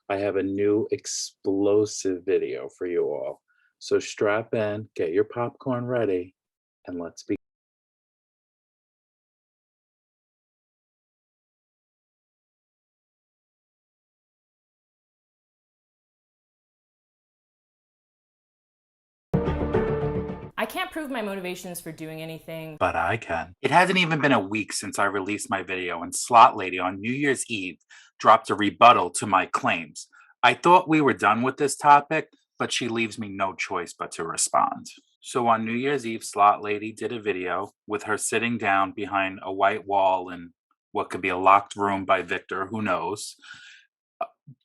I have a new explosive video for you all. So strap in, get your popcorn ready, and let's begin. I can't prove my motivations for doing anything. But I can. It hasn't even been a week since I released my video, and Slot Lady on New Year's Eve dropped a rebuttal to my claims. I thought we were done with this topic, but she leaves me no choice but to respond. So on New Year's Eve, Slot Lady did a video with her sitting down behind a white wall in what could be a locked room by Victor, who knows,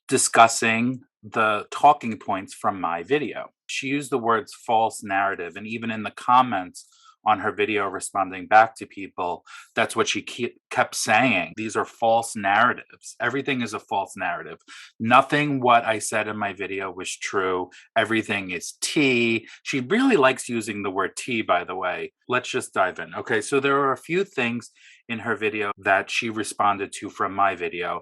discussing the talking points from my video. She used the words false narrative, and even in the comments on her video responding back to people, that's what she kept saying. These are false narratives. Everything is a false narrative. Nothing what I said in my video was true. Everything is tea. She really likes using the word tea, by the way. Let's just dive in. Okay, so there are a few things in her video that she responded to from my video,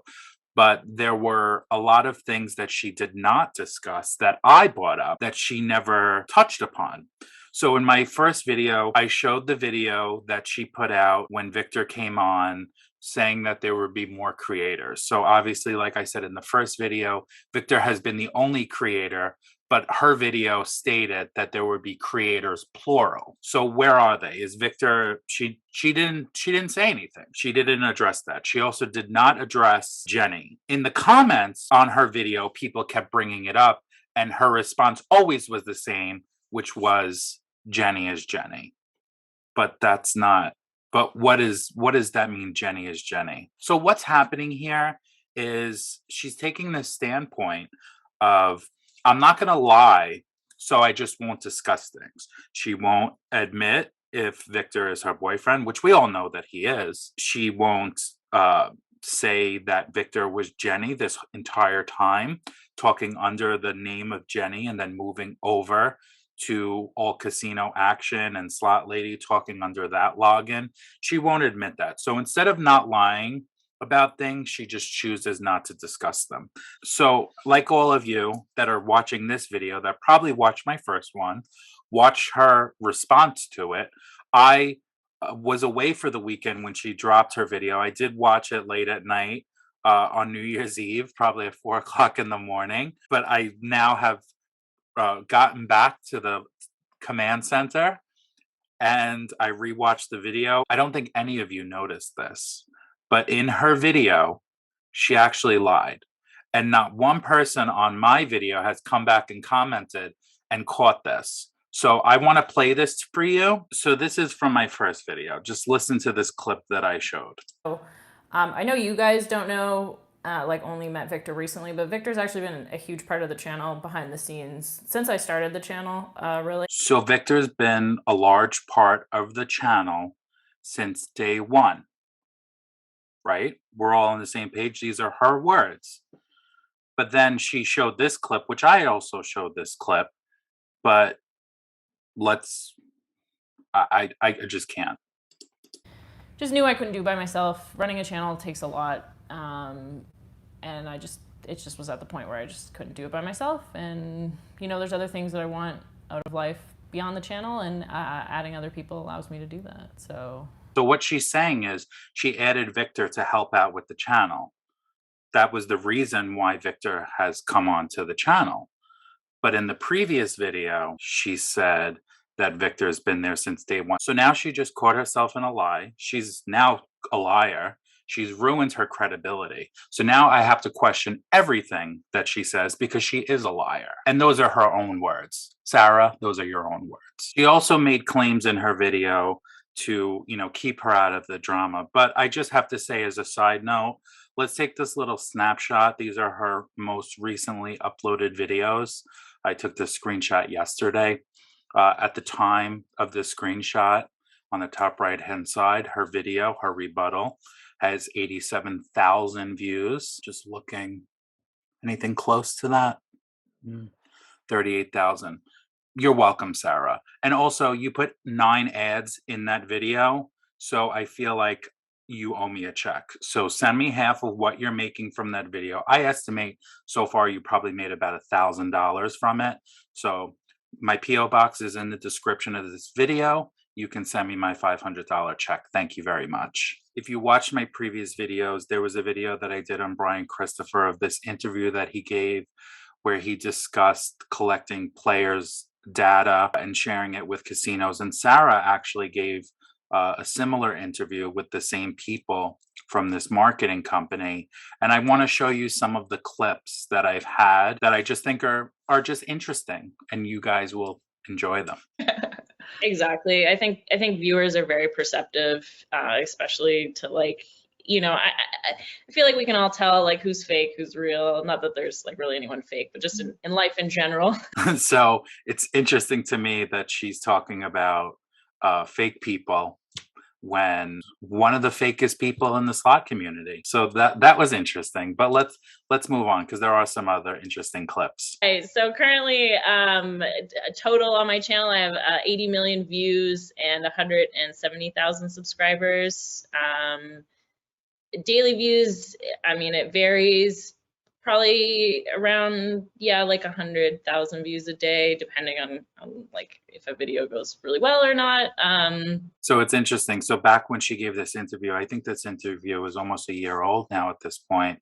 but there were a lot of things that she did not discuss that I brought up that she never touched upon. So in my first video, I showed the video that she put out when Victor came on, saying that there would be more creators. So obviously, like I said in the first video, Victor has been the only creator, but her video stated that there would be creators plural. So where are they? Is Victor, she didn't say anything. She didn't address that. She also did not address Jenny. In the comments on her video, people kept bringing it up, and her response always was the same, which was Jenny is Jenny. But that's not, but what does that mean, Jenny is Jenny? So what's happening here is she's taking this standpoint of, I'm not going to lie, so I just won't discuss things. She won't admit if Victor is her boyfriend, which we all know that he is. She won't say that Victor was Jenny this entire time, talking under the name of Jenny and then moving over to All Casino Action and Slot Lady talking under that login. She won't admit that. So instead of not lying about things, she just chooses not to discuss them. So, like all of you that are watching this video that probably watched my first one, watch her response to it. I was away for the weekend when she dropped her video. I did watch it late at night on New Year's Eve, probably at 4 o'clock in the morning. But I now have gotten back to the command center and I rewatched the video. I don't think any of you noticed this, but in her video, she actually lied. And not one person on my video has come back and commented and caught this. So I want to play this for you. So this is from my first video. Just listen to this clip that I showed. I know you guys don't know, only met Victor recently, but Victor's actually been a huge part of the channel behind the scenes since I started the channel, really. So Victor's been a large part of the channel since day one, right? We're all on the same page. These are her words. But then she showed this clip, which I also showed this clip, but I just can't. Just knew I couldn't do by myself. Running a channel takes a lot. And it just was at the point where I just couldn't do it by myself. And, there's other things that I want out of life beyond the channel, and adding other people allows me to do that. So what she's saying is she added Victor to help out with the channel. That was the reason why Victor has come onto the channel. But in the previous video, she said that Victor's been there since day one. So now she just caught herself in a lie. She's now a liar. She's ruined her credibility. So now I have to question everything that she says because she is a liar. And those are her own words. Sara, those are your own words. She also made claims in her video to, keep her out of the drama. But I just have to say, as a side note, let's take this little snapshot. These are her most recently uploaded videos. I took this screenshot yesterday. At the time of the screenshot, on the top right-hand side, her video, her rebuttal, has 87,000 views. Just looking, anything close to that? 38,000. You're welcome, Sara. And also, you put 9 ads in that video. So I feel like, you owe me a check. So send me half of what you're making from that video. I estimate so far you probably made about $1,000 from it. So my P.O. box is in the description of this video. You can send me my $500 check. Thank you very much. If you watched my previous videos, there was a video that I did on Brian Christopher of this interview that he gave where he discussed collecting players' data and sharing it with casinos. And Sara actually gave a similar interview with the same people from this marketing company. And I want to show you some of the clips that I've had that I just think are just interesting, and you guys will enjoy them. Exactly. I think viewers are very perceptive, especially to like, you know, I feel like we can all tell like who's fake, who's real. Not that there's like really anyone fake, but just in life in general. So it's interesting to me that she's talking about fake people when one of the fakest people in the slot community. So that was interesting. But let's move on, because there are some other interesting clips. Okay, so currently, total on my channel, I have 80 million views and 170,000 subscribers. Daily views, I mean, it varies. Probably around, yeah, like 100,000 views a day, depending on like if a video goes really well or not. So it's interesting. So back when she gave this interview, I think this interview is almost a year old now at this point.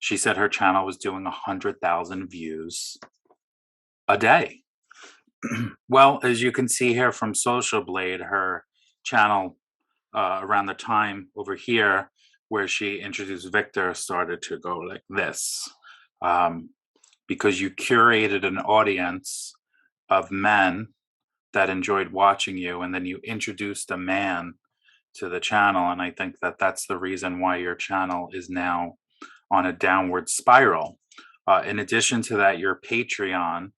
She said her channel was doing 100,000 views a day. Well, as you can see here from Social Blade, her channel around the time over here where she introduced Victor started to go like this, because you curated an audience of men that enjoyed watching you, and then you introduced a man to the channel. And I think that that's the reason why your channel is now on a downward spiral. In addition to that, your Patreon,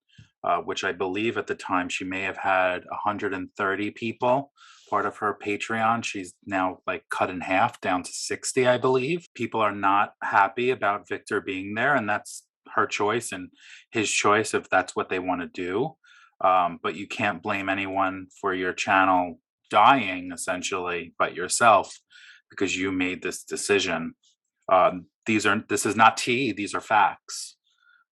which I believe at the time she may have had 130 people part of her Patreon. She's now like cut in half down to 60, I believe. People are not happy about Victor being there, and that's her choice and his choice if that's what they want to do. But you can't blame anyone for your channel dying essentially but yourself, because you made this decision. This is not tea, these are facts.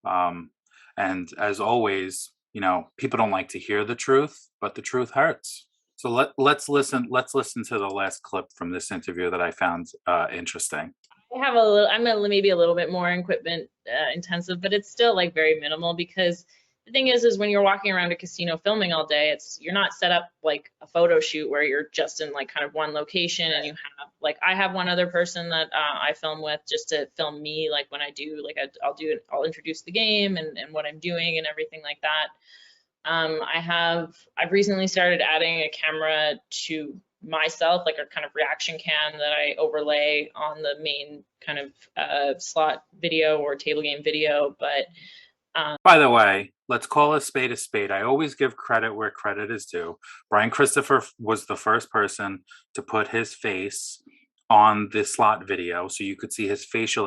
And as always, you know, people don't like to hear the truth, but the truth hurts. So let's listen to the last clip from this interview that I found interesting. I have I'm maybe a little bit more equipment intensive, but it's still like very minimal, because the thing is when you're walking around a casino filming all day, you're not set up like a photo shoot where you're just in like kind of one location and you have like, I have one other person that I film with just to film me, like when I do like I'll introduce the game and what I'm doing and everything like that. I've recently started adding a camera to myself, like a kind of reaction cam that I overlay on the main kind of slot video or table game video. But by the way, let's call a spade a spade. I always give credit where credit is due. Brian Christopher was the first person to put his face on the slot video, so you could see his fake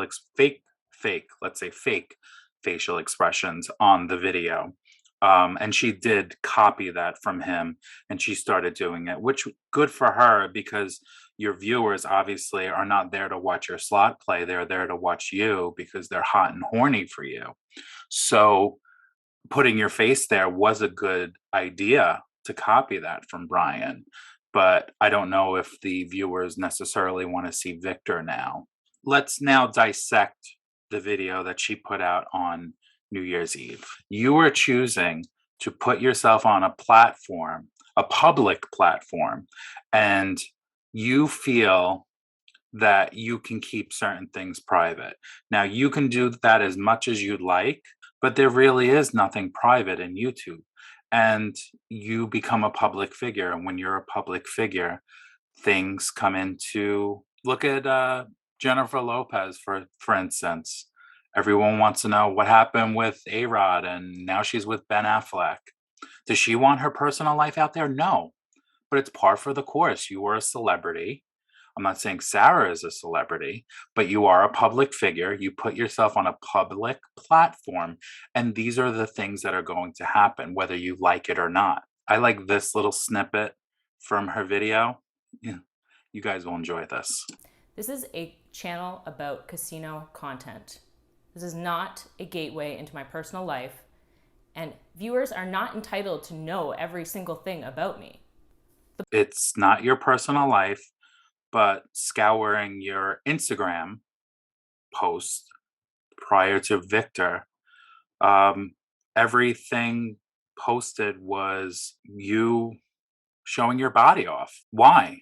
facial expressions on the video. And she did copy that from him, and she started doing it, which good for her, because your viewers obviously are not there to watch your slot play. They're there to watch you because they're hot and horny for you. So putting your face there was a good idea to copy that from Brian, but I don't know if the viewers necessarily want to see Victor now. Let's now dissect the video that she put out on New Year's Eve. You are choosing to put yourself on a platform, a public platform, and you feel that you can keep certain things private. Now, you can do that as much as you'd like, but there really is nothing private in YouTube. And you become a public figure. And when you're a public figure, things come into, look at Jennifer Lopez, for instance. Everyone wants to know what happened with A-Rod, and now she's with Ben Affleck. Does she want her personal life out there? No, but it's par for the course. You are a celebrity. I'm not saying Sara is a celebrity, but you are a public figure. You put yourself on a public platform, and these are the things that are going to happen, whether you like it or not. I like this little snippet from her video. Yeah, you guys will enjoy this. This is a channel about casino content. This is not a gateway into my personal life, and viewers are not entitled to know every single thing about me. It's not your personal life, but scouring your Instagram post prior to Victor, everything posted was you showing your body off. Why?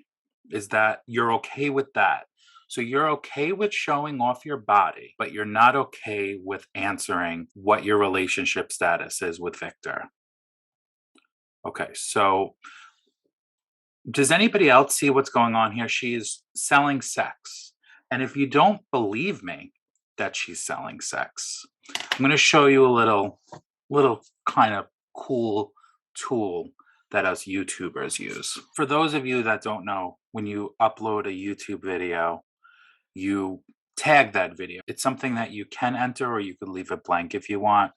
Is that you're okay with that? So you're okay with showing off your body, but you're not okay with answering what your relationship status is with Victor. Okay, so does anybody else see what's going on here? She is selling sex. And if you don't believe me that she's selling sex, I'm going to show you a little kind of cool tool that us YouTubers use. For those of you that don't know, when you upload a YouTube video, you tag that video. It's something that you can enter, or you could leave it blank if you want.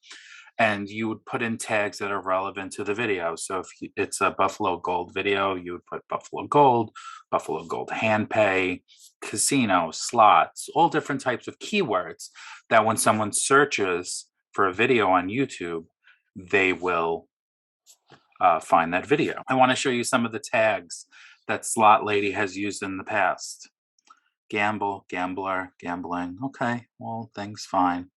And you would put in tags that are relevant to the video. So if it's a Buffalo Gold video, you would put Buffalo Gold hand pay, casino, slots, all different types of keywords that when someone searches for a video on YouTube, they will find that video. I want to show you some of the tags that Slot Lady has used in the past. Gamble, gambler, gambling. Okay, well, things fine.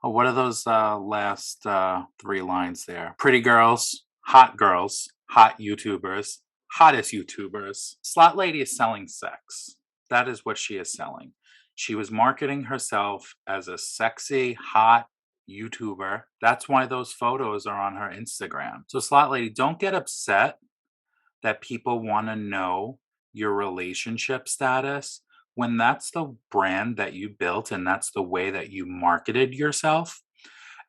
Oh, what are those last 3 lines there? Pretty girls, hot YouTubers, hottest YouTubers. Slot Lady is selling sex. That is what she is selling. She was marketing herself as a sexy, hot YouTuber. That's why those photos are on her Instagram. So Slot Lady, don't get upset that people want to know your relationship status when that's the brand that you built and that's the way that you marketed yourself.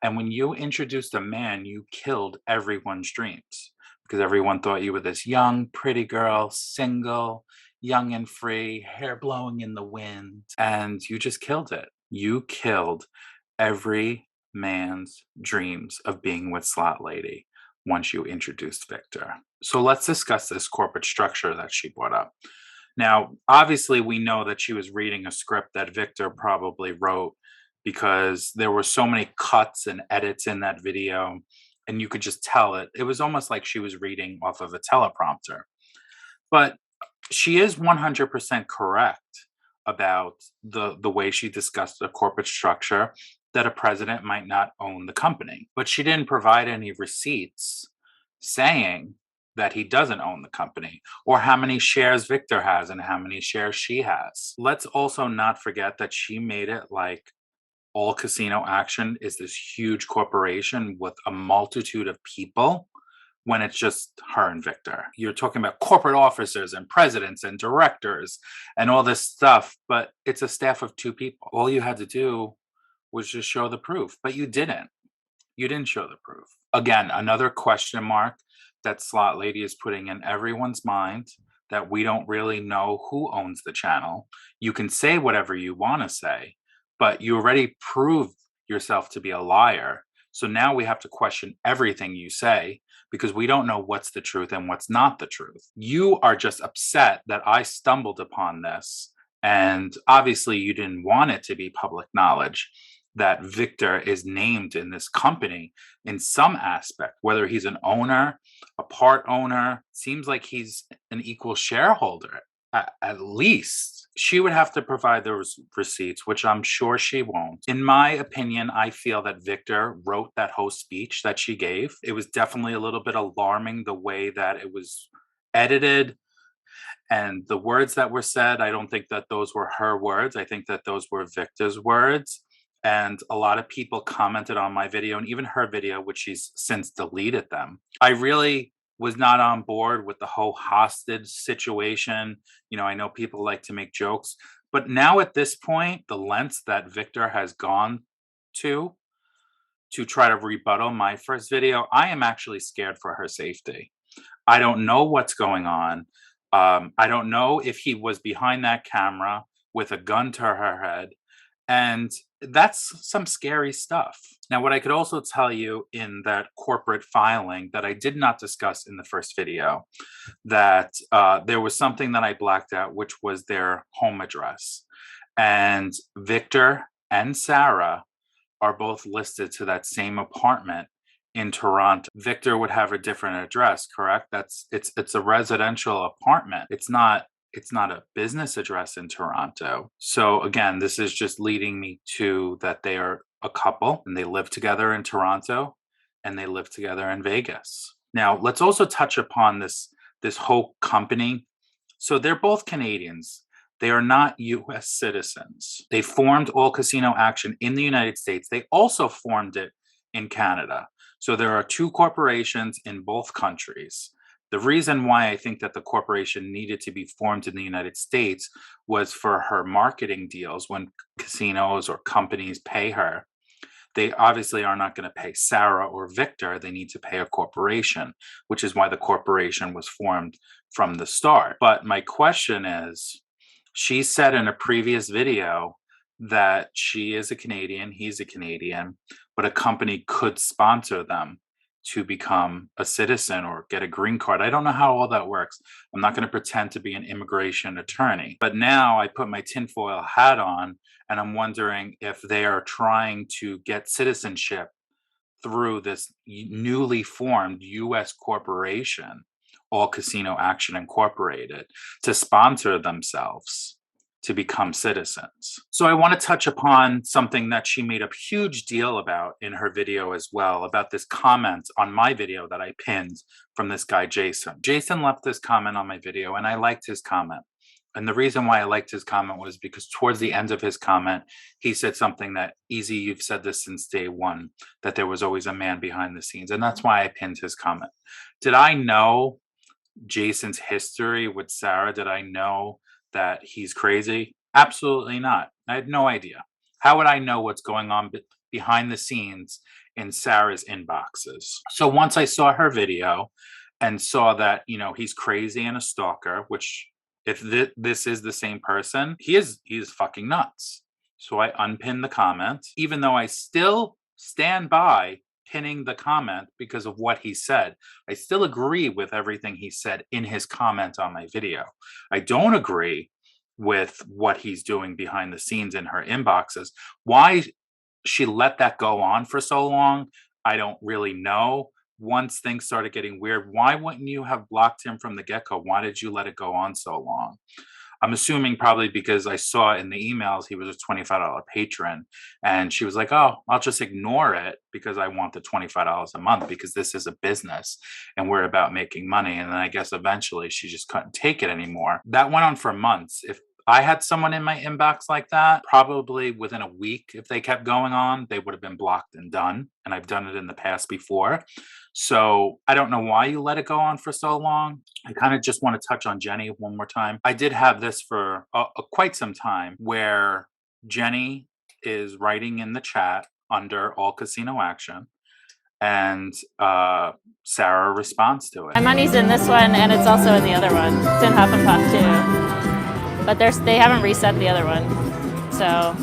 And when you introduced a man, you killed everyone's dreams because everyone thought you were this young, pretty girl, single, young and free, hair blowing in the wind. And you just killed it. You killed every man's dreams of being with Slot Lady once you introduced Victor. So let's discuss this corporate structure that she brought up. Now, obviously, we know that she was reading a script that Victor probably wrote because there were so many cuts and edits in that video, and you could just tell it. It was almost like she was reading off of a teleprompter. But she is 100% correct about the way she discussed the corporate structure, that a president might not own the company. But she didn't provide any receipts saying that he doesn't own the company, or how many shares Victor has and how many shares she has. Let's also not forget that she made it like All Casino Action is this huge corporation with a multitude of people when it's just her and Victor. You're talking about corporate officers and presidents and directors and all this stuff, but it's a staff of 2 people. All you had to do was just show the proof, but you didn't. You didn't show the proof. Again, another question mark that Slot Lady is putting in everyone's mind, that we don't really know who owns the channel. You can say whatever you want to say, but you already proved yourself to be a liar. So now we have to question everything you say because we don't know what's the truth and what's not the truth. You are just upset that I stumbled upon this, and obviously you didn't want it to be public knowledge that Victor is named in this company in some aspect, whether he's an owner, a part owner. Seems like he's an equal shareholder at least. She would have to provide those receipts, which I'm sure she won't. In my opinion, I feel that Victor wrote that whole speech that she gave. It was definitely a little bit alarming the way that it was edited and the words that were said. I don't think that those were her words. I think that those were Victor's words. And a lot of people commented on my video and even her video, which she's since deleted them. I really was not on board with the whole hostage situation. You know, I know people like to make jokes, but now at this point, the lengths that Victor has gone to try to rebuttal my first video, I am actually scared for her safety. I don't know what's going on. I don't know if he was behind that camera with a gun to her head And that's some scary stuff. Now, what I could also tell you in that corporate filing that I did not discuss in the first video, that there was something that I blacked out, which was their home address. And Victor and Sara are both listed to that same apartment in Toronto. Victor would have a different address, correct? It's a residential apartment. It's not a business address in Toronto. So again, this is just leading me to that they are a couple and they live together in Toronto and they live together in Vegas. Now, let's also touch upon this whole company. So they're both Canadians. They are not US citizens. They formed All Casino Action in the United States. They also formed it in Canada. So there are two corporations in both countries. The reason why I think that the corporation needed to be formed in the United States was for her marketing deals. When casinos or companies pay her, they obviously are not going to pay Sara or Victor. They need to pay a corporation, which is why the corporation was formed from the start. But my question is, she said in a previous video that she is a Canadian, he's a Canadian, but a company could sponsor them to become a citizen or get a green card. I don't know how all that works. I'm not going to pretend to be an immigration attorney. But now I put my tinfoil hat on and I'm wondering if they are trying to get citizenship through this newly formed US corporation, All Casino Action Incorporated, to sponsor themselves to become citizens. So I want to touch upon something that she made a huge deal about in her video as well, about this comment on my video that I pinned from this guy, Jason. Jason left this comment on my video and I liked his comment. And the reason why I liked his comment was because towards the end of his comment, he said something that, Easy, you've said this since day one, that there was always a man behind the scenes. And that's why I pinned his comment. Did I know Jason's history with Sara? Did I know that he's crazy? Absolutely not. I had no idea. How would I know what's going on behind the scenes in Sara's inboxes? So once I saw her video and saw that, he's crazy and a stalker, which if this is the same person, he is fucking nuts. So I unpinned the comment, even though I still stand by pinning the comment because of what he said. I still agree with everything he said in his comment on my video. I don't agree with what he's doing behind the scenes in her inboxes. Why she let that go on for so long, I don't really know. Once things started getting weird, why wouldn't you have blocked him from the get-go? Why did you let it go on so long? I'm assuming probably because I saw in the emails he was a $25 patron, and she was like, oh, I'll just ignore it because I want the $25 a month because this is a business and we're about making money. And then I guess eventually she just couldn't take it anymore. That went on for months. If I had someone in my inbox like that, probably within a week, if they kept going on, they would have been blocked and done. And I've done it in the past before. So I don't know why you let it go on for so long. I kind of just want to touch on Jenny one more time. I did have this for quite some time where Jenny is writing in the chat under All Casino Action and Sara responds to it. My money's in this one and it's also in the other one. It's in Huff and Puff too. But they haven't reset the other one. So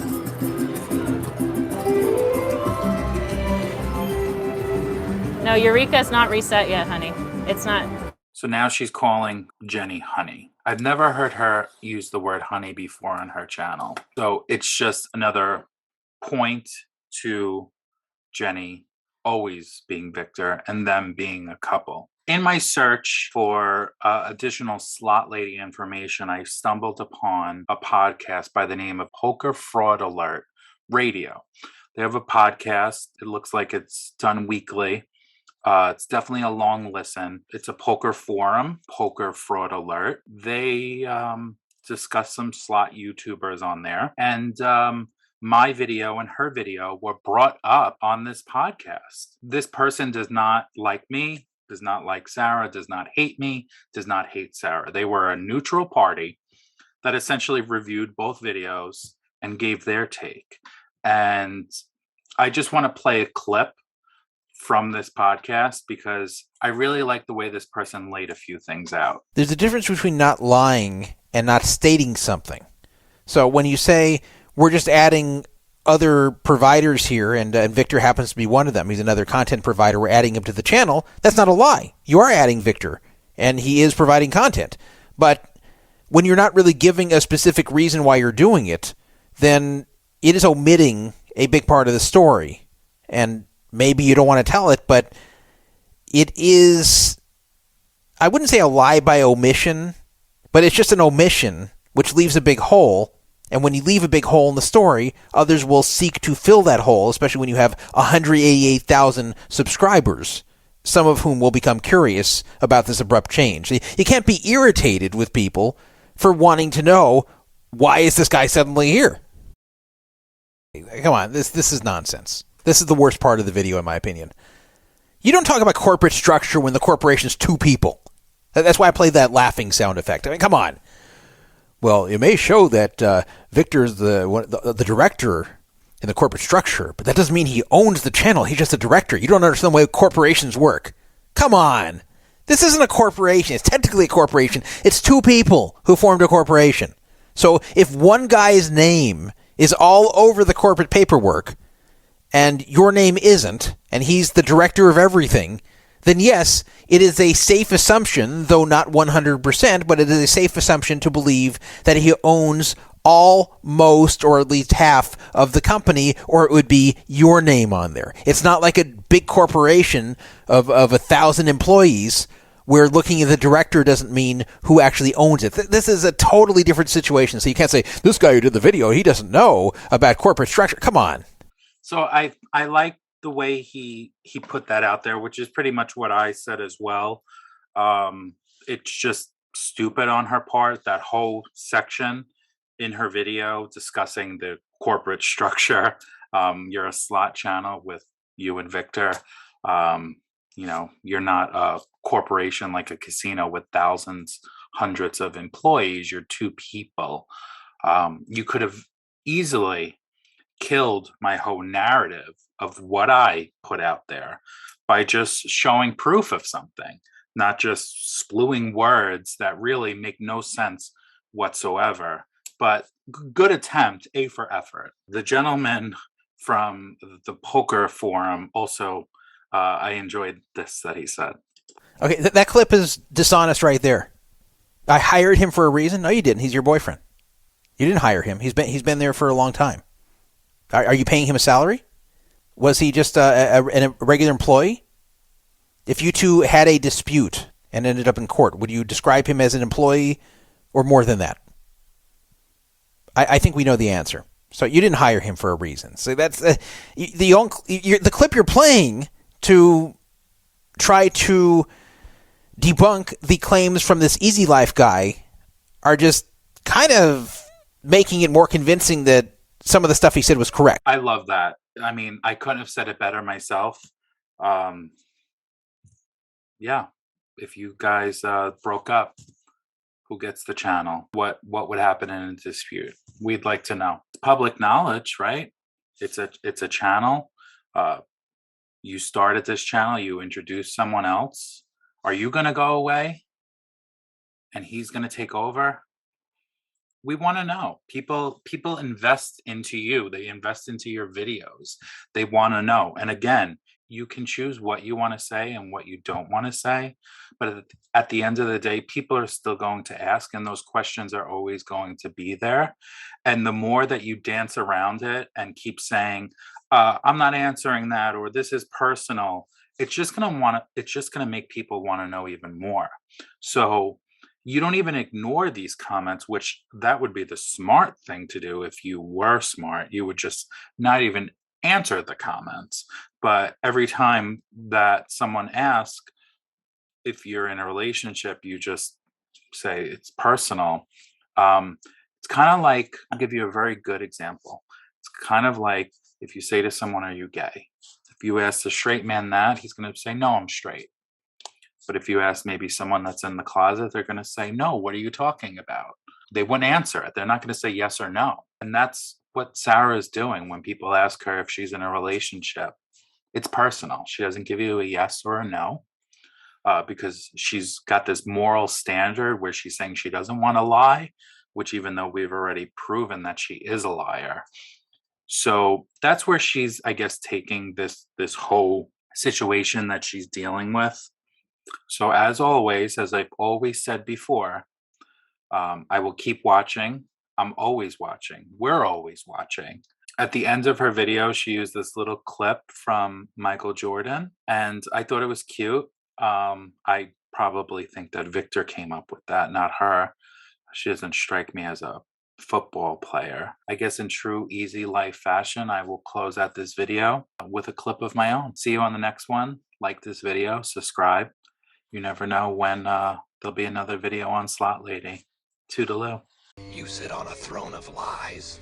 no, Eureka's not reset yet, honey. It's not. So now she's calling Jenny honey. I've never heard her use the word honey before on her channel. So it's just another point to Jenny always being Victor and them being a couple. In my search for additional slot lady information, I stumbled upon a podcast by the name of Poker Fraud Alert Radio. They have a podcast. It looks like it's done weekly. It's definitely a long listen. It's a poker forum, Poker Fraud Alert. They discuss some slot YouTubers on there. And my video and her video were brought up on this podcast. This person does not like me, does not like Sara, does not hate me, does not hate Sara. They were a neutral party that essentially reviewed both videos and gave their take. And I just want to play a clip from this podcast because I really like the way this person laid a few things out. There's a difference between not lying and not stating something. So when you say we're just adding other providers here, and Victor happens to be one of them. He's another content provider. We're adding him to the channel. That's not a lie. You are adding Victor, and he is providing content. But when you're not really giving a specific reason why you're doing it, then it is omitting a big part of the story. And maybe you don't want to tell it, but it is, I wouldn't say a lie by omission, but it's just an omission, which leaves a big hole. And when you leave a big hole in the story, others will seek to fill that hole, especially when you have 188,000 subscribers, some of whom will become curious about this abrupt change. You can't be irritated with people for wanting to know, why is this guy suddenly here? Come on, this is nonsense. This is the worst part of the video, in my opinion. You don't talk about corporate structure when the corporation's two people. That's why I played that laughing sound effect. I mean, come on. Well, it may show that Victor's the director in the corporate structure, but that doesn't mean he owns the channel. He's just a director. You don't understand the way corporations work. Come on. This isn't a corporation. It's technically a corporation. It's two people who formed a corporation. So if one guy's name is all over the corporate paperwork and your name isn't, and he's the director of everything, then yes, it is a safe assumption, though not 100%, but it is a safe assumption to believe that he owns all, most, or at least half of the company, or it would be your name on there. It's not like a big corporation of 1,000 employees where looking at the director doesn't mean who actually owns it. This is a totally different situation, so you can't say, this guy who did the video, he doesn't know about corporate structure. Come on. So I like the way he put that out there, which is pretty much what I said as well. It's just stupid on her part, that whole section in her video discussing the corporate structure. You're a slot channel with you and Victor. You're not a corporation like a casino with thousands, hundreds of employees. You're two people. You could have easily killed my whole narrative of what I put out there by just showing proof of something, not just spewing words that really make no sense whatsoever. But good attempt, A for effort. The gentleman from the poker forum also, I enjoyed this that he said. Okay, that clip is dishonest right there. I hired him for a reason? No, you didn't. He's your boyfriend. You didn't hire him. He's been there for a long time. Are you paying him a salary? Was he just a regular employee? If you two had a dispute and ended up in court, would you describe him as an employee or more than that? I think we know the answer. So you didn't hire him for a reason. So that's the clip you're playing to try to debunk the claims from this Easy Life guy are just kind of making it more convincing that some of the stuff he said was correct. I love that. I mean, I couldn't have said it better myself. Yeah, if you guys broke up, who gets the channel? What would happen in a dispute? We'd like to know. It's public knowledge, right? It's a channel. You started this channel. You introduced someone else. Are you going to go away and he's going to take over? We want to know. People invest into you. They invest into your videos. They want to know. And again, you can choose what you want to say and what you don't want to say. But at the end of the day, people are still going to ask, and those questions are always going to be there. And the more that you dance around it and keep saying, I'm not answering that, or this is personal, it's just going to make people want to know even more. So you don't even ignore these comments, which that would be the smart thing to do. If you were smart, you would just not even answer the comments. But every time that someone asks if you're in a relationship, you just say it's personal. It's kind of like, I'll give you a very good example. It's kind of like if you say to someone, are you gay? If you ask a straight man that, he's going to say, no, I'm straight. But if you ask maybe someone that's in the closet, they're going to say, no, what are you talking about? They wouldn't answer it. They're not going to say yes or no. And that's what Sara is doing when people ask her if she's in a relationship. It's personal. She doesn't give you a yes or a no because she's got this moral standard where she's saying she doesn't want to lie, which even though we've already proven that she is a liar. So that's where she's, I guess, taking this whole situation that she's dealing with. So as always, as I've always said before, I will keep watching. I'm always watching. We're always watching. At the end of her video, she used this little clip from Michael Jordan, and I thought it was cute. I probably think that Victor came up with that, not her. She doesn't strike me as a football player. I guess in true easy life fashion, I will close out this video with a clip of my own. See you on the next one. Like this video, subscribe. You never know when there'll be another video on Slot Lady. Toodaloo. You sit on a throne of lies.